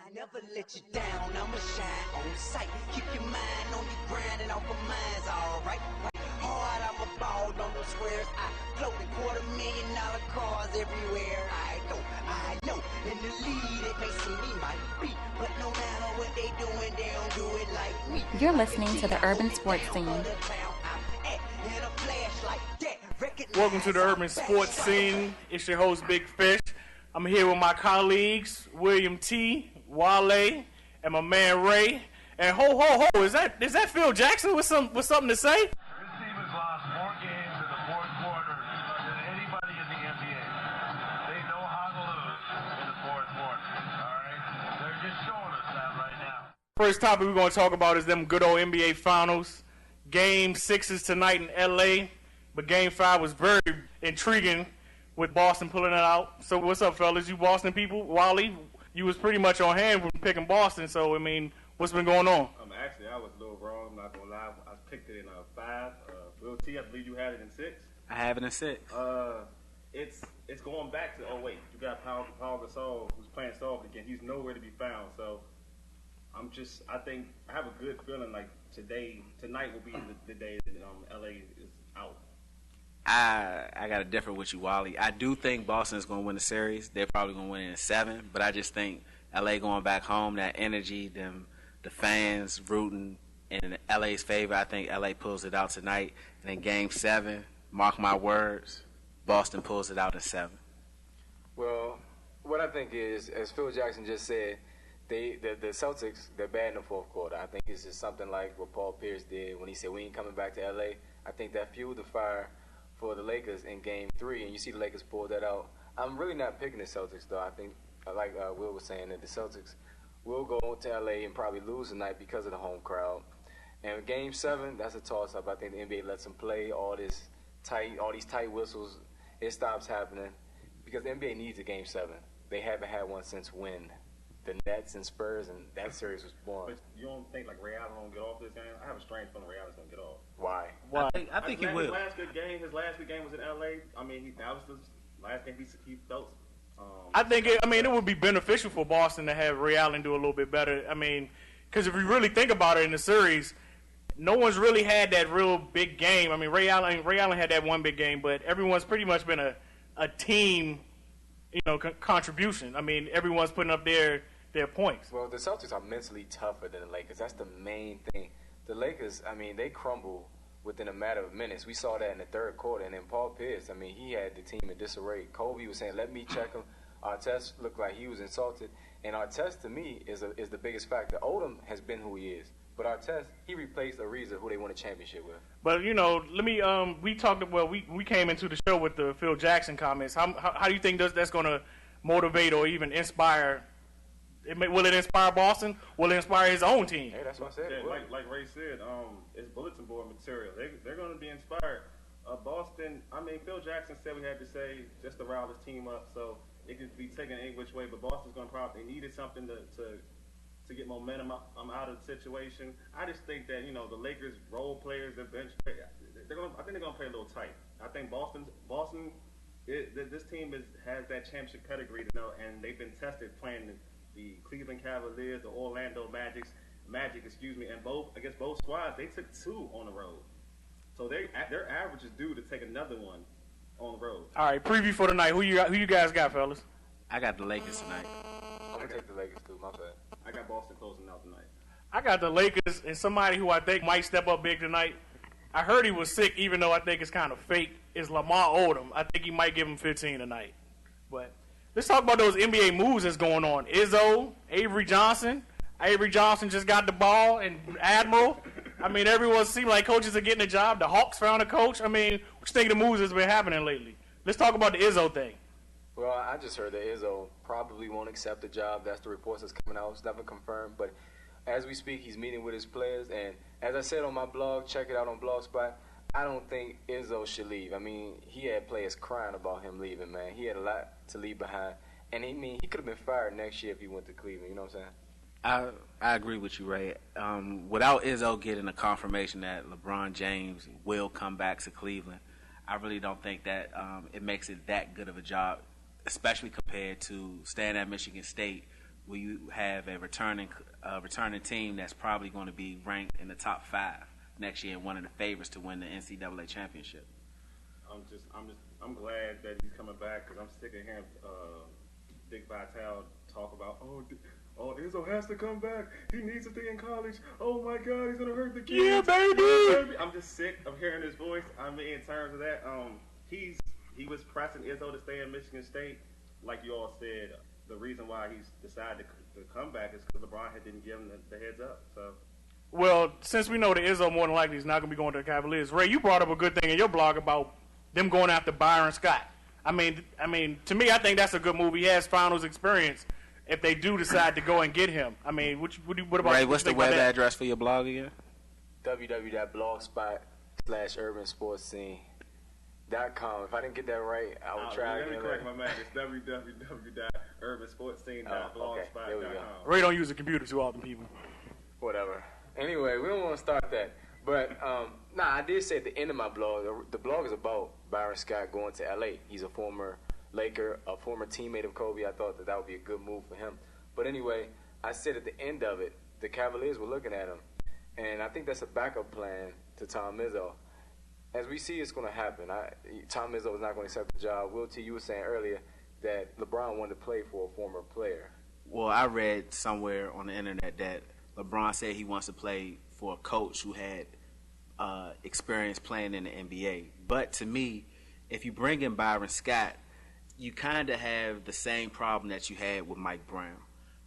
I never let you down, I'ma shine on sight. Keep your mind on your grind and off of mine's alright. Hard, I'ma ball on those squares. I float in $250,000 cars everywhere I go. I know in the lead it may seem me might be, but no matter what they doing, they don't do it like me. You're listening to the Urban Sports Scene. Welcome to the Urban Sports Scene. It's your host, Big Fish. I'm here with my colleagues, William T., Wale, and my man Ray. And ho, is that Phil Jackson with something to say? This team has lost more games in the fourth quarter than anybody in the NBA. They know how to lose in the fourth quarter. All right, they're just showing us that right now. First topic we're going to talk about is them good old NBA Finals. Game 6 is tonight in LA, but Game 5 was very intriguing with Boston pulling it out. So what's up, fellas? You Boston people? Wally, you was pretty much on hand when picking Boston. So, I mean, what's been going on? Actually, I was a little wrong. I'm not going to lie. I picked it in 5. Will T, I believe you had it in 6. I have it in 6. It's going back to 08. You got Paul Gasol, who's playing soft again. He's nowhere to be found. So I think I have a good feeling like tonight will be the day that LA is out. I got to differ with you, Wally. I do think Boston is going to win the series. They're probably going to win it in 7, but I just think LA going back home, that energy, the fans rooting in LA's favor. I think LA pulls it out tonight. And in Game 7, mark my words, Boston pulls it out in 7. Well, what I think is, as Phil Jackson just said, the Celtics, they're bad in the fourth quarter. I think it's just something like what Paul Pierce did when he said we ain't coming back to L.A. I think that fueled the fire for the Lakers in Game 3, and you see the Lakers pull that out. I'm really not picking the Celtics, though. I think, like Will was saying, that the Celtics will go to L.A. and probably lose tonight because of the home crowd. And Game 7, that's a toss-up. I think the NBA lets them play all these tight whistles. It stops happening because the NBA needs a Game 7. They haven't had one since when? The Nets and Spurs, and that series was born. But you don't think like Ray Allen won't get off this game? I have a strange feeling Ray Allen's gonna get off. Why? I think he will. His last good game was in LA. I mean, that was the last game he felt. I think it would be beneficial for Boston to have Ray Allen do a little bit better. I mean, because if you really think about it in the series, no one's really had that real big game. I mean, Ray Allen had that one big game, but everyone's pretty much been a team, contribution. I mean, everyone's putting up their points. Well, the Celtics are mentally tougher than the Lakers. That's the main thing. The Lakers, I mean, they crumble within a matter of minutes. We saw that in the third quarter. And then Paul Pierce, I mean, he had the team in disarray. Kobe was saying, let me check him. Artest looked like he was insulted. And Artest, to me, is the biggest factor. Odom has been who he is. But Artest, he replaced Ariza, who they won a championship with. But, let me, we came into the show with the Phil Jackson comments. How do you think that's going to motivate or even inspire? Will it inspire Boston? Will it inspire his own team? Hey, that's what I said. Yeah, like Ray said, it's bulletin board material. They're going to be inspired. Boston, I mean, Phil Jackson said we had to say just to rile his team up, so it could be taken any which way. But Boston's going to probably needed something to get momentum out of the situation. I just think that the Lakers role players, their bench, I think they're going to play a little tight. I think Boston. This team has that championship pedigree, and they've been tested playing the Cleveland Cavaliers, the Orlando Magic, and against both squads, they took 2 on the road. So their average is due to take another one on the road. All right, preview for tonight. Who you guys got, fellas? I got the Lakers tonight. I'm going to take the Lakers, too. My bad. I got Boston closing out tonight. I got the Lakers and somebody who I think might step up big tonight. I heard he was sick, even though I think it's kind of fake, is Lamar Odom. I think he might give him 15 tonight. But let's talk about those NBA moves that's going on. Izzo, Avery Johnson. Avery Johnson just got the ball, and Admiral. I mean, everyone seems like coaches are getting a job. The Hawks found a coach. I mean, what you think of the moves that's been happening lately? Let's talk about the Izzo thing. Well, I just heard that Izzo probably won't accept the job. That's the reports that's coming out. It's never confirmed. But as we speak, he's meeting with his players. And as I said on my blog, check it out on Blogspot, I don't think Izzo should leave. I mean, he had players crying about him leaving, man. He had a lot to leave behind. And he could have been fired next year if he went to Cleveland. You know what I'm saying? I agree with you, Ray. Without Izzo getting a confirmation that LeBron James will come back to Cleveland, I really don't think that it makes it that good of a job, especially compared to staying at Michigan State, will you have a returning team that's probably going to be ranked in the top 5 next year and one of the favorites to win the NCAA championship? I'm glad that he's coming back because I'm sick of hearing Dick Vitale talk about Izzo has to come back. He needs to stay in college. Oh my God, he's gonna hurt the kids. Yeah, baby. I'm just sick of hearing his voice. I mean, in terms of that, he was pressing Izzo to stay in Michigan State, like you all said. The reason why he's decided to come back is because LeBron didn't give him the heads up. So. Well, since we know that Izzo more than likely is not going to be going to the Cavaliers, Ray, you brought up a good thing in your blog about them going after Byron Scott. I mean, to me, I think that's a good move. He has finals experience. If they do decide to go and get him, I mean, what about Ray? you? What's the web address for your blog again? www.blogspot/urbanssportscene.com. If I didn't get that right, I will try again. Let me correct my man. It's www.urbanssportscene.blogspot.com. There we go. Ray don't use a computer too often, people. Whatever. Anyway, we don't want to start that. But, I did say at the end of my blog, the blog is about Byron Scott going to L.A. He's a former Laker, a former teammate of Kobe. I thought that would be a good move for him. But anyway, I said at the end of it, the Cavaliers were looking at him. And I think that's a backup plan to Tom Izzo. As we see, it's going to happen. Tom Izzo is not going to accept the job. Will T, you were saying earlier that LeBron wanted to play for a former player. Well, I read somewhere on the internet that LeBron said he wants to play for a coach who had experience playing in the NBA. But to me, if you bring in Byron Scott, you kind of have the same problem that you had with Mike Brown.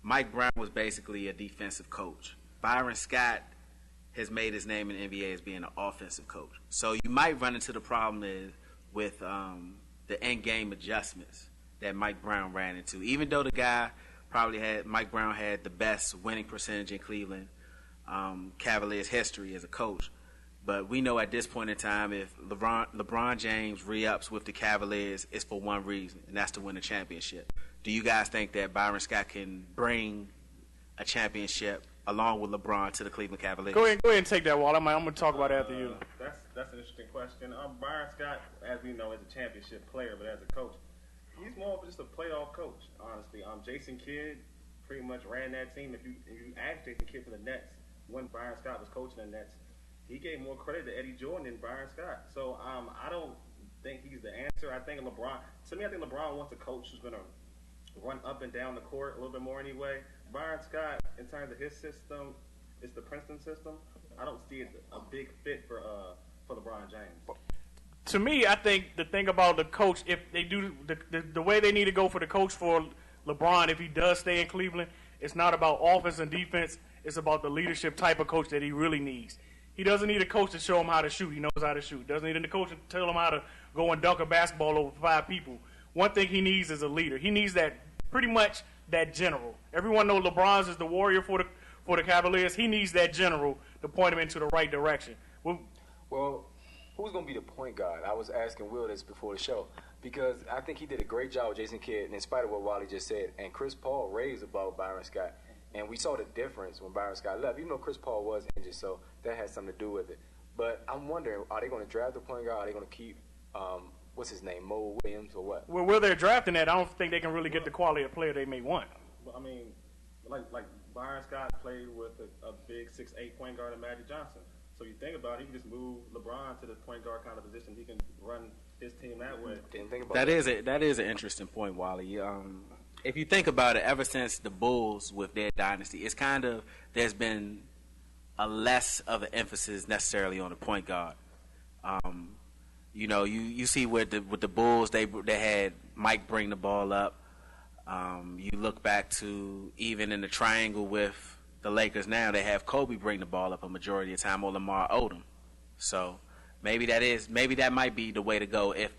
Mike Brown was basically a defensive coach. Byron Scott has made his name in the NBA as being an offensive coach. So you might run into the problem with the end-game adjustments that Mike Brown ran into. Even though Mike Brown had the best winning percentage in Cleveland Cavaliers history as a coach. But we know at this point in time, if LeBron James re-ups with the Cavaliers, it's for one reason, and that's to win a championship. Do you guys think that Byron Scott can bring a championship along with LeBron to the Cleveland Cavaliers? Go ahead and take that, Walt. I'm going to talk about it after you. That's an interesting question. Byron Scott, as we know, is a championship player, but as a coach, he's more of just a playoff coach, honestly. Jason Kidd pretty much ran that team. If you ask Jason Kidd for the Nets, when Byron Scott was coaching the Nets, he gave more credit to Eddie Jordan than Byron Scott. So I don't think he's the answer. I think LeBron wants a coach who's going to run up and down the court a little bit more anyway. Byron Scott, in terms of his system, it's the Princeton system. I don't see it a big fit for LeBron James. To me, I think the thing about the coach, if they do the way they need to go for the coach for LeBron, if he does stay in Cleveland, it's not about offense and defense. It's about the leadership type of coach that he really needs. He doesn't need a coach to show him how to shoot. He knows how to shoot. Doesn't need a coach to tell him how to go and dunk a basketball over 5 people. One thing he needs is a leader. He needs pretty much that general. Everyone knows LeBron's is the warrior for the Cavaliers. He needs that general to point him into the right direction. Well, who's going to be the point guard? I was asking Will this before the show because I think he did a great job with Jason Kidd, and in spite of what Wally just said, and Chris Paul raised about Byron Scott. And we saw the difference when Byron Scott left, even though Chris Paul was injured, so that had something to do with it. But I'm wondering, are they going to draft the point guard? Are they going to keep, what's his name, Mo Williams or what? Well, where they're drafting that, I don't think they can really get the quality of player they may want. I mean, like Byron Scott played with a big 6'8" point guard in Magic Johnson. So you think about it, you can just move LeBron to the point guard kind of position. He can run his team that way. Didn't think about that is an interesting point, Wally. If you think about it, ever since the Bulls with their dynasty, it's kind of there's been a less of an emphasis necessarily on the point guard. You see with the Bulls, they had Mike bring the ball up. You look back to even in the triangle with the Lakers now, they have Kobe bring the ball up a majority of the time, or Lamar Odom. So maybe that might be the way to go if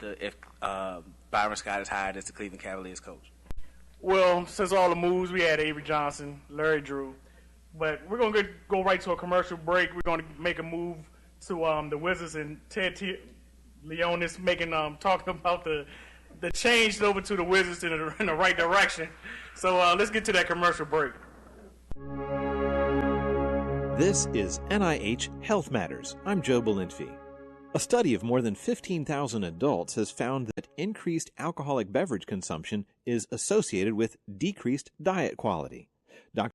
Byron Scott is hired as the Cleveland Cavaliers coach. Well, since all the moves, we had Avery Johnson, Larry Drew. But we're going to go right to a commercial break. We're going to make a move to the Wizards and Ted Leonis talking about the change over to the Wizards in the right direction. So let's get to that commercial break. This is NIH Health Matters. I'm Joe Belinfy. A study of more than 15,000 adults has found that increased alcoholic beverage consumption is associated with decreased diet quality. Dr.